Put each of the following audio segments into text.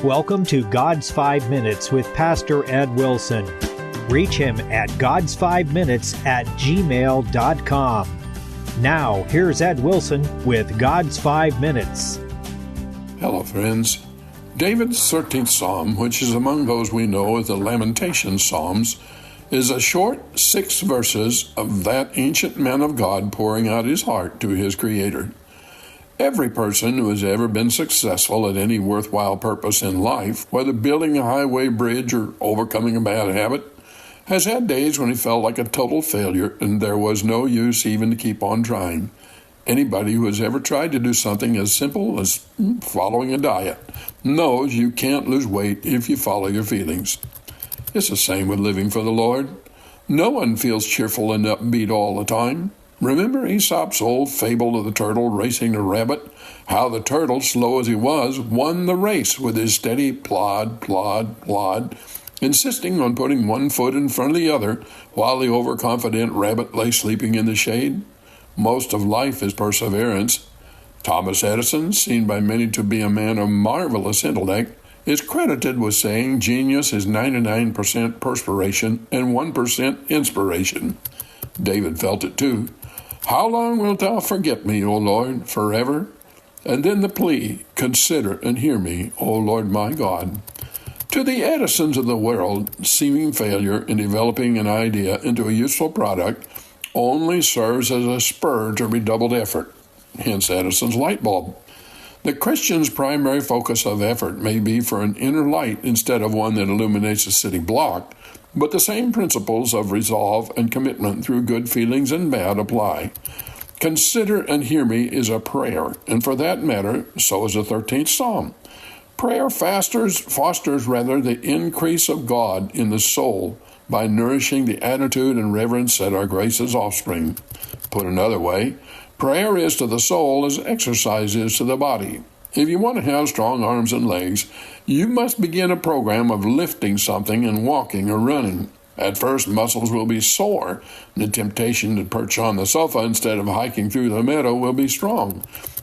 welcome to God's 5 Minutes with Pastor Ed Wilson. Reach him at GodsFiveMinutes@gmail.com. Now, here's Ed Wilson with God's 5 Minutes. Hello, friends. David's 13th Psalm, which is among those we know as the Lamentation Psalms, is a short 6 verses of that ancient man of God pouring out his heart to his Creator. Every person who has ever been successful at any worthwhile purpose in life, whether building a highway bridge or overcoming a bad habit, has had days when he felt like a total failure and there was no use even to keep on trying. Anybody who has ever tried to do something as simple as following a diet knows you can't lose weight if you follow your feelings. It's the same with living for the Lord. No one feels cheerful and upbeat all the time. Remember Aesop's old fable of the turtle racing the rabbit? How the turtle, slow as he was, won the race with his steady plod, plod, plod, insisting on putting one foot in front of the other while the overconfident rabbit lay sleeping in the shade. Most of life is perseverance. Thomas Edison, seen by many to be a man of marvelous intellect, is credited with saying genius is 99% perspiration and 1% inspiration. David felt it too. How long wilt thou forget me, O Lord, forever? And then the plea, consider and hear me, O Lord my God. To the Edisons of the world, seeming failure in developing an idea into a useful product only serves as a spur to redoubled effort, hence Edison's light bulb. The Christian's primary focus of effort may be for an inner light instead of one that illuminates a city block, but the same principles of resolve and commitment through good feelings and bad apply. Consider and hear me is a prayer, and for that matter, so is the 13th Psalm. Prayer fosters the increase of God in the soul by nourishing the attitude and reverence that are grace's offspring. Put another way, prayer is to the soul as exercise is to the body. If you want to have strong arms and legs, you must begin a program of lifting something and walking or running. At first, muscles will be sore. The temptation to perch on the sofa instead of hiking through the meadow will be strong.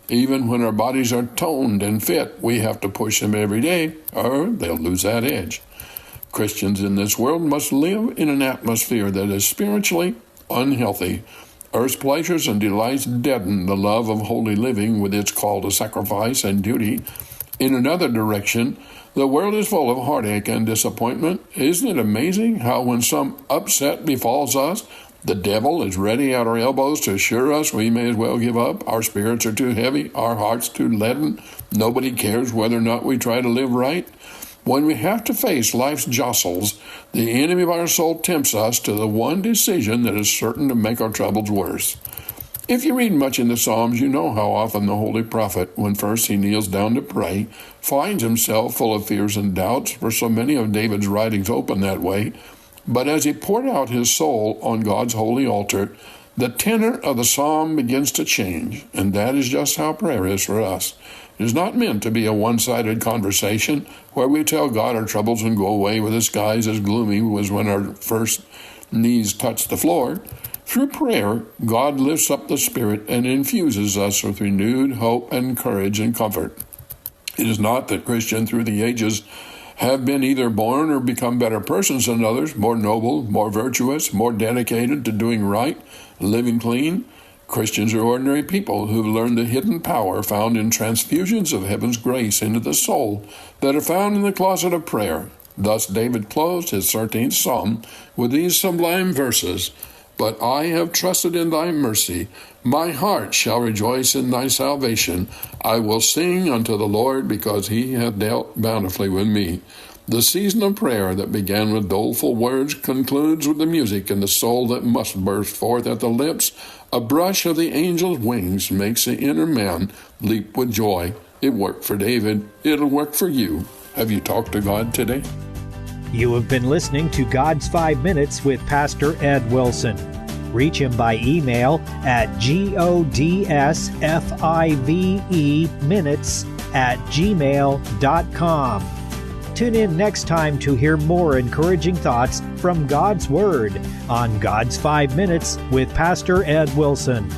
Even when our bodies are toned and fit, we have to push them every day, or they'll lose that edge. Christians in this world must live in an atmosphere that is spiritually unhealthy. Earth's pleasures and delights deaden the love of holy living with its call to sacrifice and duty. In another direction, the world is full of heartache and disappointment. Isn't it amazing how when some upset befalls us, the devil is ready at our elbows to assure us we may as well give up? Our spirits are too heavy, our hearts too leaden. Nobody cares whether or not we try to live right. When we have to face life's jostles, the enemy of our soul tempts us to the one decision that is certain to make our troubles worse. If you read much in the Psalms, you know how often the holy prophet, when first he kneels down to pray, finds himself full of fears and doubts, for so many of David's writings open that way. But as he poured out his soul on God's holy altar, the tenor of the psalm begins to change, and that is just how prayer is for us. It is not meant to be a one-sided conversation where we tell God our troubles and go away with the skies as gloomy as when our first knees touch the floor. Through prayer, God lifts up the spirit and infuses us with renewed hope and courage and comfort. It is not that Christians through the ages have been either born or become better persons than others, more noble, more virtuous, more dedicated to doing right, living clean. Christians are ordinary people who've learned the hidden power found in transfusions of heaven's grace into the soul that are found in the closet of prayer. Thus David closed his 13th Psalm with these sublime verses, "But I have trusted in thy mercy. My heart shall rejoice in thy salvation. I will sing unto the Lord because he hath dealt bountifully with me." The season of prayer that began with doleful words concludes with the music in the soul that must burst forth at the lips. A brush of the angel's wings makes the inner man leap with joy. It worked for David. It'll work for you. Have you talked to God today? You have been listening to God's 5 Minutes with Pastor Ed Wilson. Reach him by email at GodsFiveMinutes@gmail.com. Tune in next time to hear more encouraging thoughts from God's Word on God's 5 Minutes with Pastor Ed Wilson.